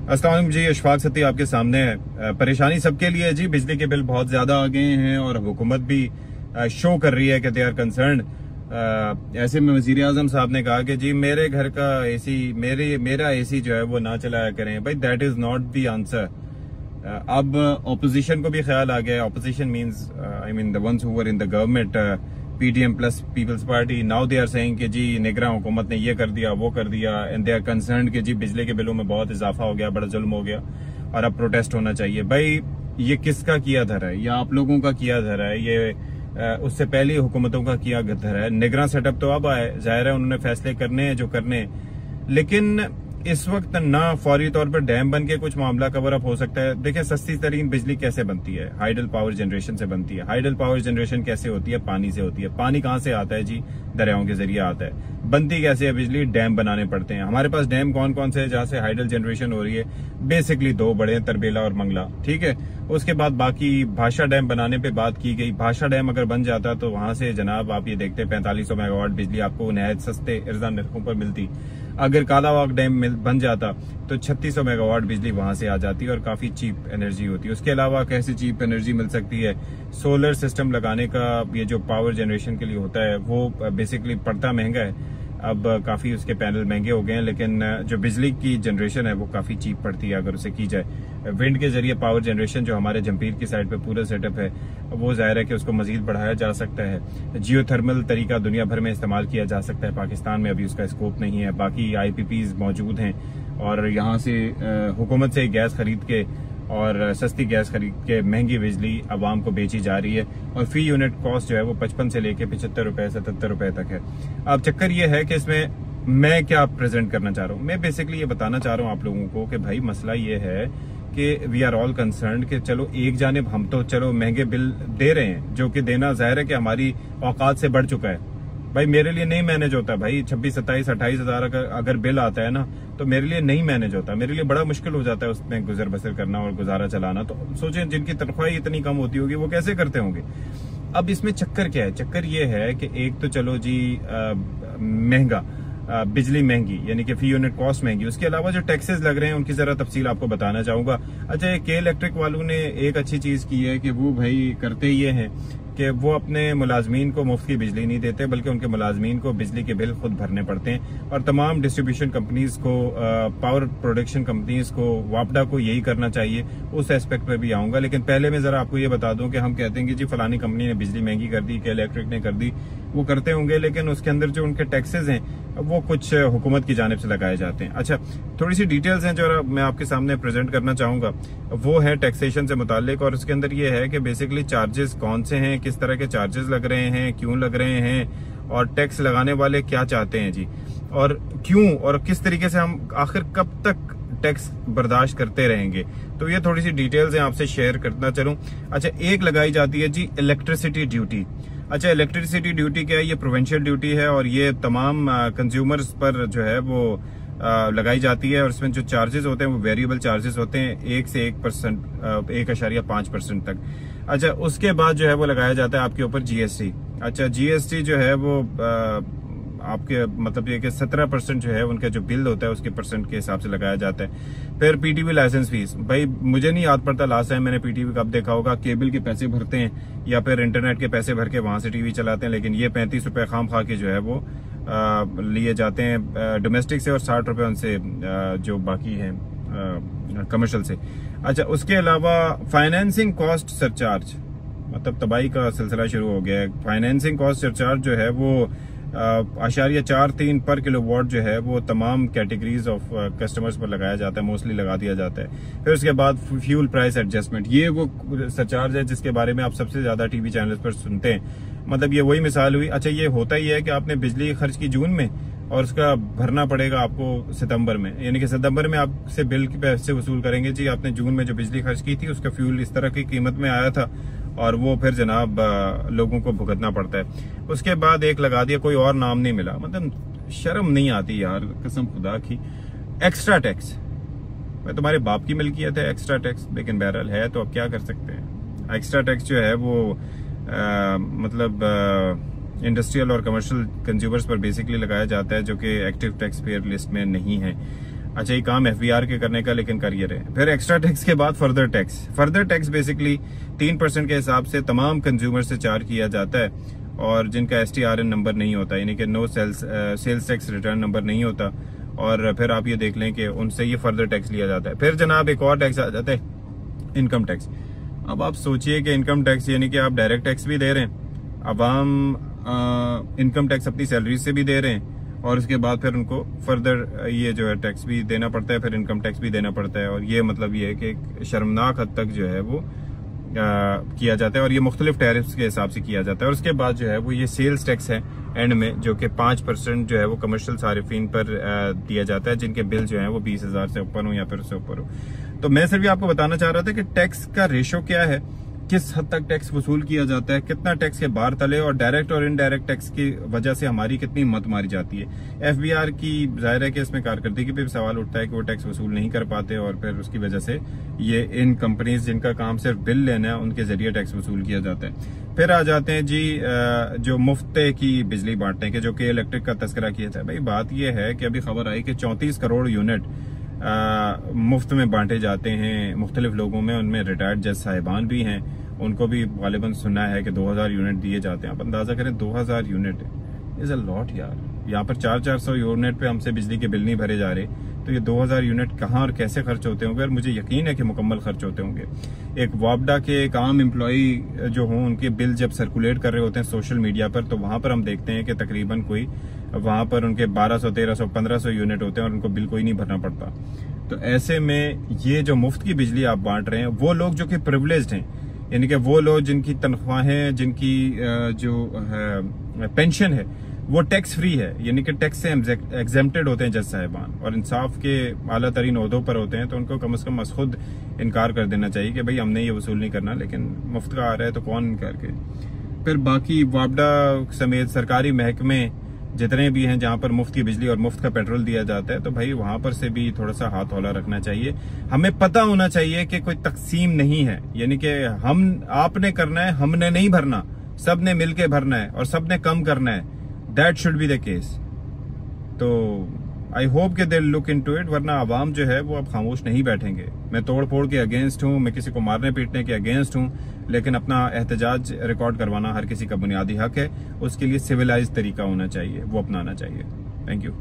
अस्सलाम वालेकुम जी, अशफाक सत्ती आपके सामने है। परेशानी सबके लिए है जी, बिजली के बिल बहुत ज्यादा आ गए हैं और हुकूमत भी शो कर रही है कि दे आर कंसर्न। ऐसे में वजीर आजम साहब ने कहा कि जी मेरे घर का एसी मेरा एसी जो है वो ना चलाया करें। भाई that is not the answer. अब ऑपोजिशन को भी ख्याल आ गया। Opposition means I mean the ones who were in the government, PDM plus People's Party, now they are saying कि जी निगरान हुकूमत ने ये कर दिया वो कर दिया, एंड दे आर कंसर्न कि जी बिजली के बिलों में बहुत इजाफा हो गया, बड़ा जुल्म हो गया और अब प्रोटेस्ट होना चाहिए। भाई ये किसका किया धरा है? या आप लोगों का किया धरा है? ये उससे पहले हुकूमतों का किया धरा है। निगरान सेटअप तो अब आए, जाहिर है उन्होंने फैसले करने हैं जो करने हैं, लेकिन इस वक्त ना फौरी तौर पर डैम बन के कुछ मामला कवर अप हो सकता है। देखिए सस्ती तरीन बिजली कैसे बनती है? हाइडल पावर जनरेशन से बनती है। हाइडल पावर जनरेशन कैसे होती है? पानी से होती है। पानी कहाँ से आता है जी? दरियाओं के जरिए आता है। बनती कैसे है बिजली? डैम बनाने पड़ते हैं। हमारे पास डैम कौन कौन से है जहाँ से हाइडल जनरेशन हो रही है? बेसिकली दो बड़े, तरबेला और मंगला, ठीक है। उसके बाद बाकी भाषा डैम बनाने पे बात की गई। भाषा डैम अगर बन जाता तो वहां से जनाब आप ये देखते 4500 मेगावाट बिजली आपको नहायत सस्ते इर्जा नरखों पर मिलती। अगर कालावाग डैम बन जाता तो 3600 मेगावाट बिजली वहां से आ जाती और काफी चीप एनर्जी होती। उसके अलावा कैसी चीप एनर्जी मिल सकती है? सोलर सिस्टम लगाने का ये जो पावर जनरेशन के लिए होता है वो बेसिकली पड़ता महंगा है। अब काफी उसके पैनल महंगे हो गए हैं, लेकिन जो बिजली की जनरेशन है वो काफी चीप पड़ती है अगर उसे की जाए। विंड के जरिए पावर जनरेशन जो हमारे जमपीर की साइड पे पूरा सेटअप है वो जाहिर है कि उसको मजीद बढ़ाया जा सकता है। जियोथर्मल तरीका दुनिया भर में इस्तेमाल किया जा सकता है। पाकिस्तान में अभी उसका स्कोप नहीं है। बाकी IPPs मौजूद हैं और यहाँ से हुकूमत से गैस खरीद के और सस्ती गैस खरीद के महंगी बिजली अवाम को बेची जा रही है और फी यूनिट कॉस्ट जो है वो 55 से लेके 75 रुपए 77 रुपए तक है। अब चक्कर ये है कि इसमें मैं क्या प्रेजेंट करना चाह रहा हूँ? मैं बेसिकली ये बताना चाह रहा हूँ आप लोगों को कि भाई मसला ये है कि वी आर ऑल कंसर्न कि चलो एक जानिब हम तो चलो महंगे बिल दे रहे हैं, जो कि देना जाहिर है कि हमारी औकात से बढ़ चुका है। भाई मेरे लिए नहीं मैनेज होता। भाई 26, 27, 28 हजार अगर बिल आता है ना तो मेरे लिए नहीं मैनेज होता। मेरे लिए बड़ा मुश्किल हो जाता है उसमें गुजर बसर करना और गुजारा चलाना। तो सोचें जिनकी तनख्वाह इतनी कम होती होगी वो कैसे करते होंगे। अब इसमें चक्कर क्या है? चक्कर ये है कि एक तो चलो जी महंगा बिजली महंगी, यानी कि फी यूनिट कॉस्ट महंगी। उसके अलावा जो टैक्सेस लग रहे हैं उनकी जरा तफसील आपको बताना चाहूंगा। अच्छा, ये के इलेक्ट्रिक वालों ने एक अच्छी चीज की है कि वो भाई करते ये हैं कि वो अपने मुलाजमीन को मुफ्त की बिजली नहीं देते, बल्कि उनके मुलाजमीन को बिजली के बिल खुद भरने पड़ते हैं। और तमाम डिस्ट्रीब्यूशन कंपनीज को, पावर प्रोडक्शन कंपनीज को, वापडा को यही करना चाहिए। उस एस्पेक्ट पर भी आऊंगा, लेकिन पहले मैं जरा आपको ये बता दूं कि हम कहते हैं कि जी फलानी कंपनी ने बिजली महंगी कर दी, के इलेक्ट्रिक ने कर दी। वो करते होंगे, लेकिन उसके अंदर जो उनके टैक्सेस हैं वो कुछ हुकूमत की जानिब से लगाए जाते हैं। अच्छा, थोड़ी सी डिटेल्स हैं जो मैं आपके सामने प्रेजेंट करना चाहूंगा, वो है टैक्सेशन से मुतालिक। और उसके अंदर ये है कि बेसिकली चार्जेस कौन से हैं, किस तरह के चार्जेस लग रहे हैं, क्यों लग रहे हैं, और टैक्स लगाने वाले क्या चाहते हैं जी, और क्यों और किस तरीके से हम आखिर कब तक टैक्स बर्दाश्त करते रहेंगे। तो ये थोड़ी सी डिटेल्स हैं आपसे शेयर करना चलूं। अच्छा, एक लगाई जाती है जी इलेक्ट्रिसिटी ड्यूटी। अच्छा, इलेक्ट्रिसिटी ड्यूटी क्या है? ये प्रोविंशियल ड्यूटी है और ये तमाम कंज्यूमर्स पर जो है वो लगाई जाती है। और इसमें जो चार्जेस होते हैं वो वेरिएबल चार्जेस होते हैं, 1 से 1%, 1.5% तक। अच्छा, उसके बाद जो है वो लगाया जाता है आपके ऊपर GST। अच्छा, GST जो है वो आपके मतलब ये कि 17% जो है उनका जो बिल होता है उसके परसेंट के हिसाब से लगाया जाता है। फिर PTV लाइसेंस फीस। भाई मुझे नहीं याद पड़ता लास्ट टाइम मैंने PTV कब देखा होगा। केबल के पैसे भरते हैं या फिर इंटरनेट के पैसे भर के वहां से टीवी चलाते हैं, लेकिन ये 35 रुपए खाम खा के जो है वो लिए जाते हैं डोमेस्टिक से और 60 रुपए उनसे जो बाकी है कमर्शियल से। अच्छा, उसके अलावा फाइनेंसिंग कॉस्ट सरचार्ज, मतलब तबाही का सिलसिला शुरू हो गया है। फाइनेंसिंग कॉस्ट सरचार्ज जो है वो 0.43 पर किलोवाट जो है वो तमाम कैटेगरीज ऑफ कस्टमर्स पर लगाया जाता है, मोस्टली लगा दिया जाता है। फिर उसके बाद फ्यूल प्राइस एडजस्टमेंट, ये वो सरचार्ज है जिसके बारे में आप सबसे ज्यादा टीवी चैनल्स पर सुनते हैं। मतलब ये वही मिसाल हुई। अच्छा, ये होता ही है कि आपने बिजली खर्च की जून में और उसका भरना पड़ेगा आपको सितंबर में, यानी कि सितंबर में आपसे बिल के पैसे वसूल करेंगे जी आपने जून में जो बिजली खर्च की थी उसका फ्यूल इस तरह की कीमत में आया था, और वो फिर जनाब लोगों को भुगतना पड़ता है। उसके बाद एक लगा दिया, कोई और नाम नहीं मिला, मतलब शर्म नहीं आती यार कसम खुदा की। एक्स्ट्रा टैक्स, मैं तुम्हारे बाप की मिल्कियत है एक्स्ट्रा टैक्स, लेकिन बहरहाल है तो अब क्या कर सकते हैं। एक्स्ट्रा टैक्स जो है वो मतलब इंडस्ट्रियल और कमर्शियल कंज्यूमर्स पर बेसिकली लगाया जाता है, जो कि एक्टिव टैक्स पेयर लिस्ट में नहीं है। अच्छा ये काम FBR के करने का, लेकिन कर ये रहे। फिर एक्स्ट्रा टैक्स के बाद फर्दर टैक्स बेसिकली 3% के हिसाब से तमाम कंज्यूमर से चार्ज किया जाता है, और जिनका STRN नंबर नहीं होता, यानी कि no sales tax return number नहीं होता, और फिर आप ये देख लें कि उनसे ये फर्दर टैक्स लिया जाता है। फिर जनाब एक और टैक्स आ जाता है, इनकम टैक्स। अब आप सोचिए कि इनकम टैक्स यानी कि आप डायरेक्ट टैक्स भी दे रहे हैं, अवाम इनकम टैक्स अपनी सैलरी से भी दे रहे हैं, और उसके बाद फिर उनको फर्दर ये जो है टैक्स भी देना पड़ता है, फिर इनकम टैक्स भी देना पड़ता है। और ये मतलब ये है कि शर्मनाक हद तक जो है वो किया जाता है, और ये मुख्तलिफ टैरिफ्स के हिसाब से किया जाता है। और उसके बाद जो है वो ये सेल्स टैक्स है एंड में, जो कि 5% जो है वो कमर्शियल सारिफीन पर दिया जाता है, जिनके बिल जो है वो 20,000 से ऊपर हो या फिर उससे ऊपर हो। तो मैं सिर्फ आपको बताना चाह रहा था कि टैक्स का रेशो क्या है, किस हद तक टैक्स वसूल किया जाता है, कितना टैक्स के बाहर तले, और डायरेक्ट और इनडायरेक्ट टैक्स की वजह से हमारी कितनी मत मारी जाती है। FBR की जाहिर है कि इसमें कारकर्दगी पे भी सवाल उठता है कि वो टैक्स वसूल नहीं कर पाते, और फिर उसकी वजह से ये इन कंपनीज जिनका काम सिर्फ बिल लेना है उनके जरिए टैक्स वसूल किया जाता है। फिर आ जाते हैं जी जो मुफ्त की बिजली बांटने के, जो कि इलेक्ट्रिक का तस्करा किया था। भाई बात यह है कि अभी खबर आई कि 34 करोड़ यूनिट मुफ्त में बांटे जाते हैं मुख्तलिफ लोगों में, उनमें रिटायर्ड जज साहिबान भी हैं, उनको भी गालिबन सुना है कि 2000 यूनिट दिए जाते हैं। आप अंदाजा करें 2000 यूनिट इज अ लॉट यार। यहाँ पर 400 यूनिट पे हमसे बिजली के बिल नहीं भरे जा रहे, तो ये 2000 यूनिट कहाँ और कैसे खर्च होते होंगे, और मुझे यकीन है कि मुकम्मल खर्च होते होंगे। एक वापडा के एक आम एम्प्लॉई जो हों, उनके बिल जब सर्कुलेट कर रहे होते हैं सोशल मीडिया पर, तो वहां पर हम देखते हैं कि तकरीबन कोई वहां पर उनके 1200, 1300, 1500 यूनिट होते हैं, और उनको बिल कोई नहीं भरना पड़ता। तो ऐसे में ये जो मुफ्त की बिजली आप बांट रहे हैं, वो लोग जो कि प्रिविलेज्ड हैं, यानी कि वो लोग जिनकी तनख्वाहें, जिनकी जो पेंशन है वो टैक्स फ्री है, यानी कि टैक्स से एग्जेम्प्टेड होते हैं जज साहिबान, और इंसाफ के आला तरीन ओहदों पर होते हैं, तो उनको कम से कम खुद इनकार कर देना चाहिए कि भाई हमने ये वसूल नहीं करना, लेकिन मुफ्त का आ रहा है तो कौन इनकार करे। फिर बाकी वापडा समेत सरकारी महकमे जितने भी हैं जहां पर मुफ्त की बिजली और मुफ्त का पेट्रोल दिया जाता है, तो भाई वहां पर से भी थोड़ा सा हाथ हौला रखना चाहिए। हमें पता होना चाहिए कि कोई तकसीम नहीं है, यानी कि हम आपने करना है, हमने नहीं भरना, सबने मिलके भरना है और सबने कम करना है। That should be the case. तो आई होप कि दे लुक इनटू इट, वरना आवाम जो है वो अब खामोश नहीं बैठेंगे। मैं तोड़ फोड़ के अगेंस्ट हूं, मैं किसी को मारने पीटने के अगेंस्ट हूं, लेकिन अपना एहतजाज रिकॉर्ड करवाना हर किसी का बुनियादी हक है। उसके लिए सिविलाइज तरीका होना चाहिए, वो अपनाना चाहिए। Thank you.